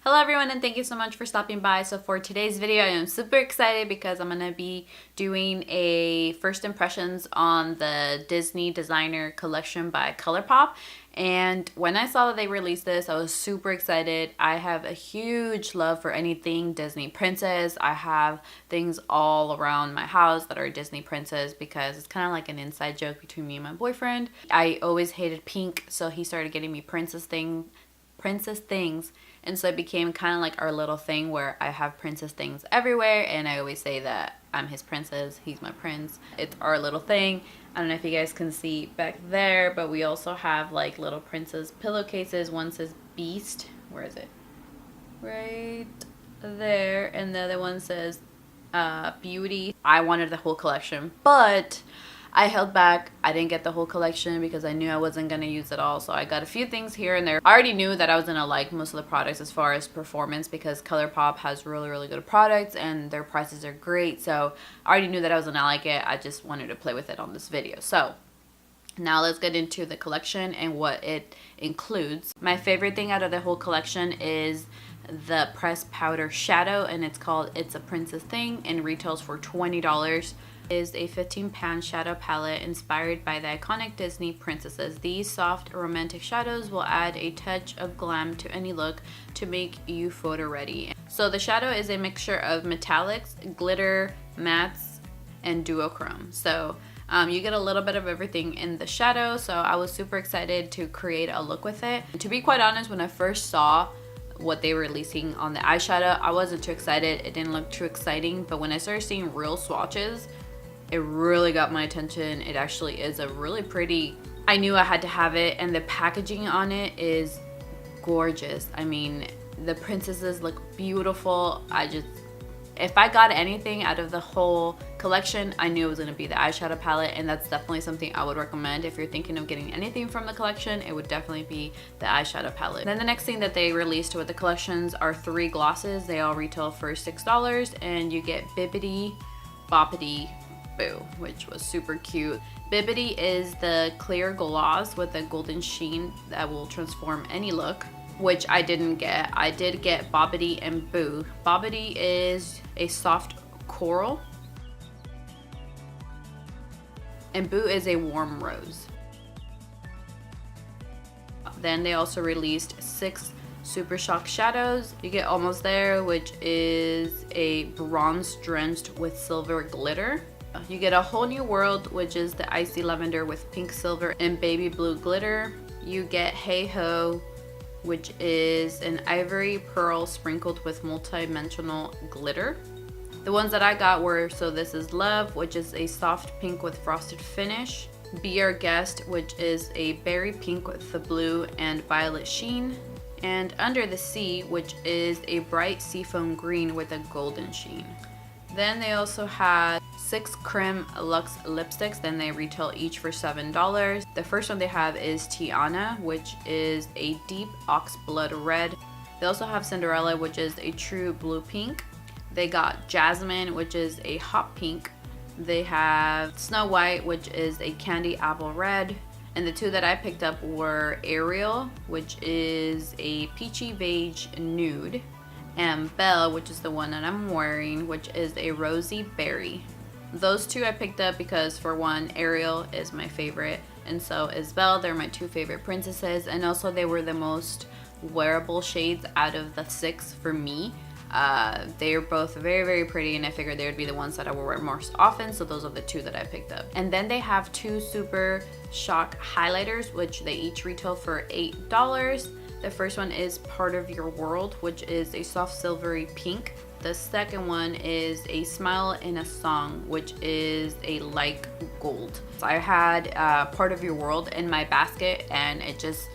Hello everyone, and thank you so much for stopping by. So for today's video, I am super excited because I'm going to be doing a first impressions on the Disney designer collection by ColourPop. And when I saw that they released this, I was super excited. I have a huge love for anything Disney princess. I have things all around my house that are Disney princess because it's kind of like an inside joke between me and my boyfriend. I always hated pink, so he started getting me princess things. And so it became kind of like our little thing where I have princess things everywhere, and I always say that I'm his princess, he's my prince. It's our little thing. I don't know if you guys can see back there, but we also have like little princess pillowcases. One says Beast. Where is it? Right there. And the other one says Beauty. I wanted the whole collection, but I held back. I didn't get the whole collection because I knew I wasn't going to use it all. So I got a few things here and there. I already knew that I was going to like most of the products as far as performance because ColourPop has really good products and their prices are great. So I already knew that I was going to like it. I just wanted to play with it on this video. So now let's get into the collection and what it includes. My favorite thing out of the whole collection is the pressed powder shadow, and it's called It's a Princess Thing and retails for $20. Is a 15-pan shadow palette inspired by the iconic Disney princesses. These soft romantic shadows will add a touch of glam to any look to make you photo ready. So the shadow is a mixture of metallics, glitter, mattes, and duochrome. So you get a little bit of everything in the shadow, so I was super excited to create a look with it. To be quite honest, when I first saw what they were releasing on the eyeshadow, I wasn't too excited. It didn't look too exciting, but when I started seeing real swatches, it really got my attention. It actually is a really pretty, I knew I had to have it, and the packaging on it is gorgeous. I mean, the princesses look beautiful. If I got anything out of the whole collection, I knew it was going to be the eyeshadow palette, and that's definitely something I would recommend. If you're thinking of getting anything from the collection, it would definitely be the eyeshadow palette. Then the next thing that they released with the collections are 3 glosses. They all retail for $6, and you get Bibbidi Boppity Boo, which was super cute. Bibbidi is the clear gloss with a golden sheen that will transform any look, which I didn't get. I did get Bobbidi and Boo. Bobbidi is a soft coral, and Boo is a warm rose. Then they also released 6 Super Shock shadows. You get Almost There, which is a bronze drenched with silver glitter. You get A Whole New World, which is the icy lavender with pink, silver, and baby blue glitter. You get Hey Ho, which is an ivory pearl sprinkled with multi-dimensional glitter. The ones that I got were So This Is Love, which is a soft pink with frosted finish. Be Our Guest, which is a berry pink with the blue and violet sheen. And Under the Sea, which is a bright seafoam green with a golden sheen. Then they also had 6 Creme Luxe lipsticks. Then they retail each for $7. The first one they have is Tiana, which is a deep oxblood red. They also have Cinderella, which is a true blue pink. They got Jasmine, which is a hot pink. They have Snow White, which is a candy apple red. And the 2 that I picked up were Ariel, which is a peachy beige nude, and Belle, which is the one that I'm wearing, which is a rosy berry. Those 2 I picked up because, for one, Ariel is my favorite, and so is Belle. They're my 2 favorite princesses, and also they were the most wearable shades out of the 6 for me. They're both very pretty, and I figured they would be the ones that I would wear most often, so those are the 2 that I picked up. And then they have 2 Super Shock highlighters, which they each retail for $8. The first one is Part of Your World, which is a soft silvery pink. The second one is A Smile in a Song, which is a light gold. So I had Part of Your World in my basket, and it just,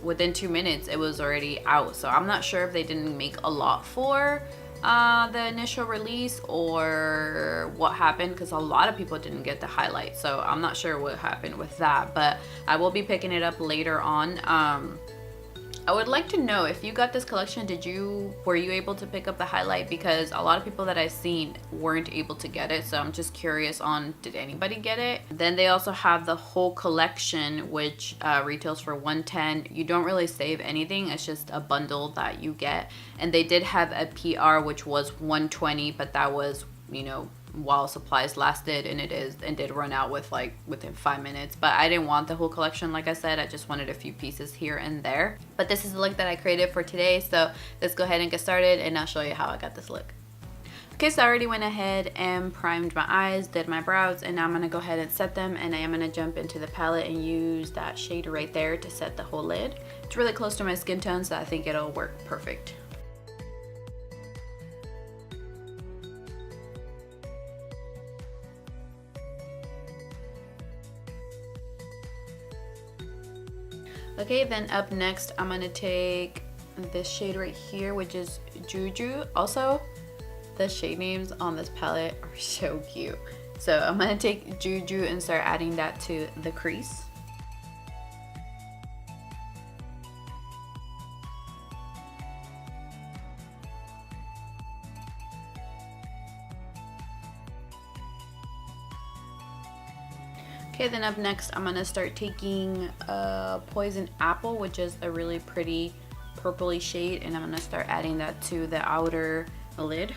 within 2 minutes, it was already out. So I'm not sure if they didn't make a lot for the initial release or what happened, because a lot of people didn't get the highlight. So I'm not sure what happened with that, but I will be picking it up later on. I would like to know if you got this collection, were you able to pick up the highlight? Because a lot of people that I've seen weren't able to get it, so I'm just curious on, did anybody get it? Then they also have the whole collection, which retails for $110. You don't really save anything, it's just a bundle that you get. And they did have a PR, which was $120, but that was, you know, while supplies lasted, and it did run out within 5 minutes. But I didn't want the whole collection, like I said. I just wanted a few pieces here and there. But this is the look that I created for today, so let's go ahead and get started, and I'll show you how I got this look. Okay, so I already went ahead and primed my eyes, did my brows, and now I'm gonna go ahead and set them, and I am gonna jump into the palette and use that shade right there to set the whole lid. It's really close to my skin tone, so I think it'll work perfect. Okay, then up next, I'm gonna take this shade right here, which is Juju. Also, the shade names on this palette are so cute. So I'm gonna take Juju and start adding that to the crease. Okay, then up next, I'm gonna start taking Poison Apple, which is a really pretty purpley shade, and I'm gonna start adding that to the outer lid.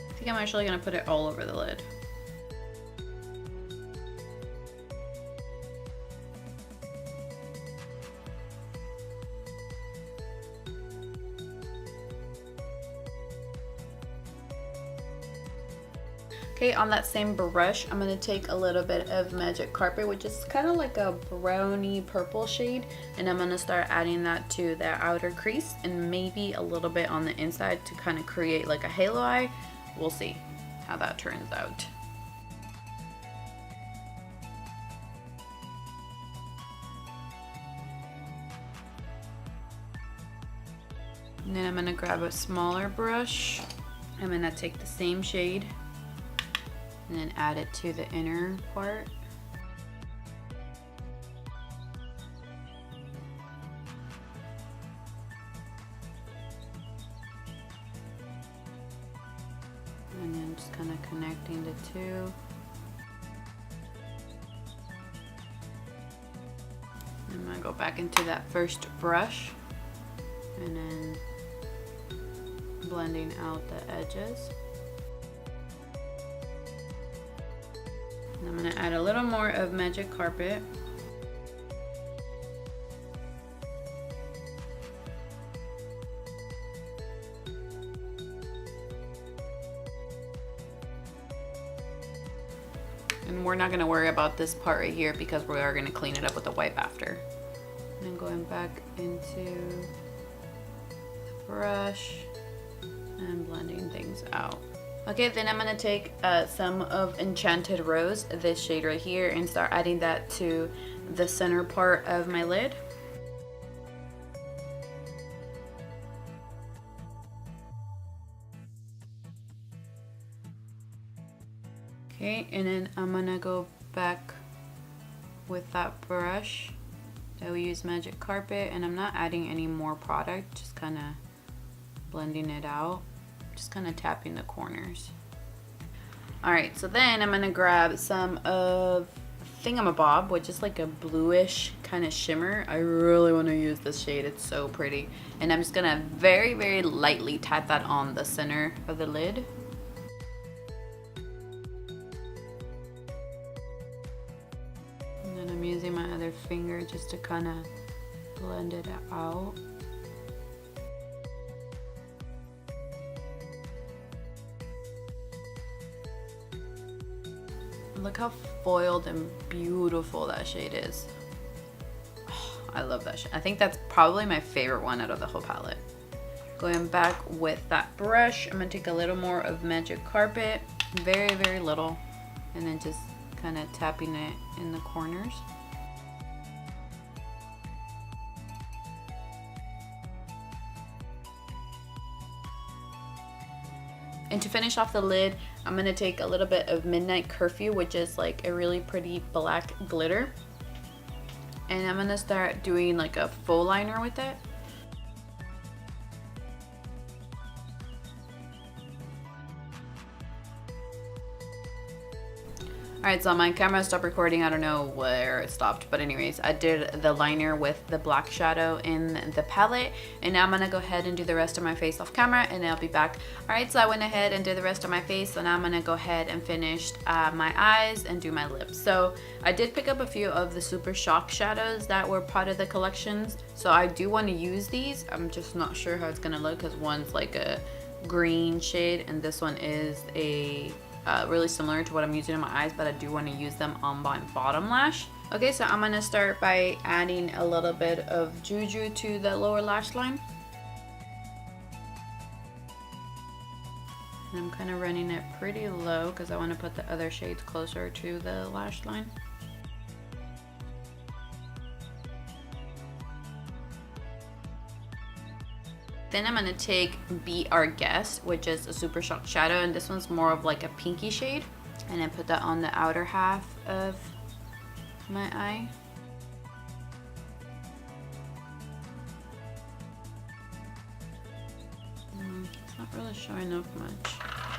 I think I'm actually gonna put it all over the lid. Okay, on that same brush, I'm gonna take a little bit of Magic Carpet, which is kind of like a browny purple shade, and I'm gonna start adding that to the outer crease and maybe a little bit on the inside to kind of create like a halo eye. We'll see how that turns out. And then I'm gonna grab a smaller brush. I'm gonna take the same shade and then add it to the inner part. And then just kind of connecting the two. I'm gonna go back into that first brush and then blending out the edges. I'm gonna add a little more of Magic Carpet. And we're not gonna worry about this part right here because we are gonna clean it up with a wipe after. And then going back into the brush and blending things out. Okay, then I'm gonna take some of Enchanted Rose, this shade right here, and start adding that to the center part of my lid. Okay, and then I'm gonna go back with that brush that we use Magic Carpet, and I'm not adding any more product, just kind of blending it out. Just kind of tapping the corners. Alright, so then I'm gonna grab some of Thingamabob, which is like a bluish kind of shimmer. I really want to use this shade, it's so pretty. And I'm just gonna very, very lightly tap that on the center of the lid. And then I'm using my other finger just to kind of blend it out. Look how foiled and beautiful that shade is. Oh, I love that shade. I think that's probably my favorite one out of the whole palette. Going back with that brush, I'm gonna take a little more of Magic Carpet, very, very little, and then just kind of tapping it in the corners. And to finish off the lid, I'm going to take a little bit of Midnight Curfew, which is like a really pretty black glitter. And I'm going to start doing like a faux liner with it. Alright, so my camera stopped recording. I don't know where it stopped, but anyways, I did the liner with the black shadow in the palette, and now I'm gonna go ahead and do the rest of my face off camera, and I'll be back. Alright, so I went ahead and did the rest of my face, so now I'm gonna go ahead and finish my eyes and do my lips. So I did pick up a few of the Super Shock shadows that were part of the collections, so I do want to use these. I'm just not sure how it's gonna look because one's like a green shade and this one is a really similar to what I'm using in my eyes, but I do want to use them on my bottom lash. Okay, so I'm gonna start by adding a little bit of Juju to the lower lash line. And I'm kind of running it pretty low because I want to put the other shades closer to the lash line. Then I'm gonna take Be Our Guest, which is a Super Shock shadow, and this one's more of like a pinky shade, and then put that on the outer half of my eye. It's not really showing up much.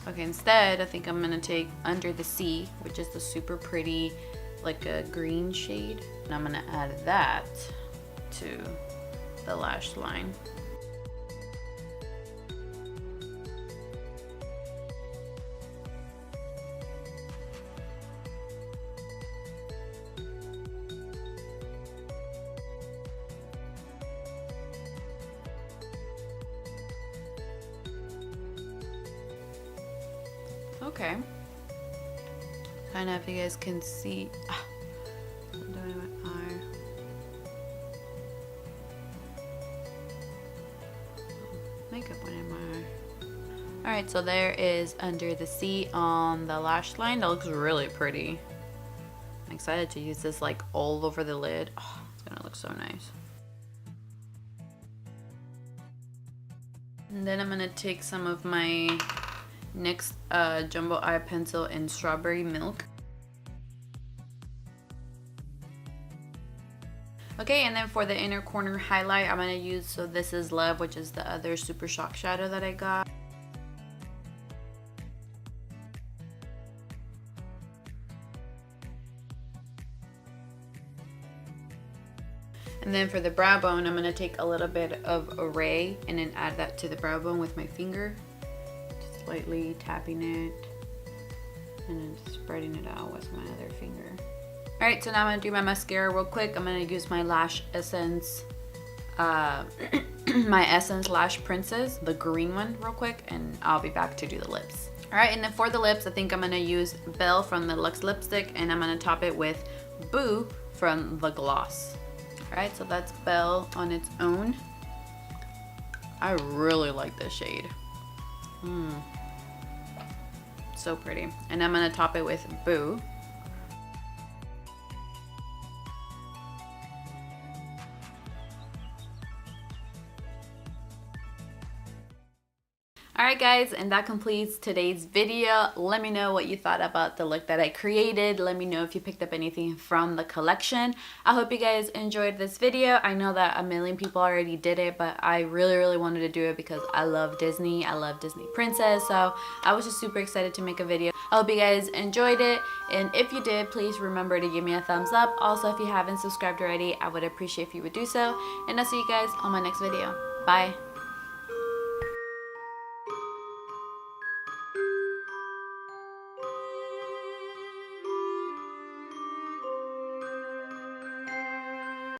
Okay, instead I think I'm gonna take Under the Sea, which is the super pretty like a green shade, and I'm gonna add that to the lash line. Okay, I don't know if you guys can see. I'm doing my eye. Makeup went in my eye. Alright, so there is Under the Sea on the lash line. That looks really pretty. I'm excited to use this like all over the lid. Oh, it's gonna look so nice. And then I'm gonna take some of my NYX Jumbo Eye Pencil in Strawberry Milk. Okay, and then for the inner corner highlight, I'm gonna use, so this is Love, which is the other Super Shock shadow that I got. And then for the brow bone, I'm gonna take a little bit of Array and then add that to the brow bone with my finger. Lightly tapping it and then spreading it out with my other finger. Alright, so now I'm going to do my mascara real quick. I'm going to use my Lash Essence, my Essence Lash Princess, the green one real quick, and I'll be back to do the lips. Alright, and then for the lips, I think I'm going to use Belle from the Luxe Lipstick, and I'm going to top it with Boo from the Gloss. Alright, so that's Belle on its own. I really like this shade. So pretty. And I'm gonna top it with Boo. Alright guys, and that completes today's video. Let me know what you thought about the look that I created. Let me know if you picked up anything from the collection. I hope you guys enjoyed this video. I know that a million people already did it, but I really wanted to do it because I love Disney. I love Disney Princess, so I was just super excited to make a video. I hope you guys enjoyed it, and if you did, please remember to give me a thumbs up. Also, if you haven't subscribed already, I would appreciate if you would do so, and I'll see you guys on my next video. Bye.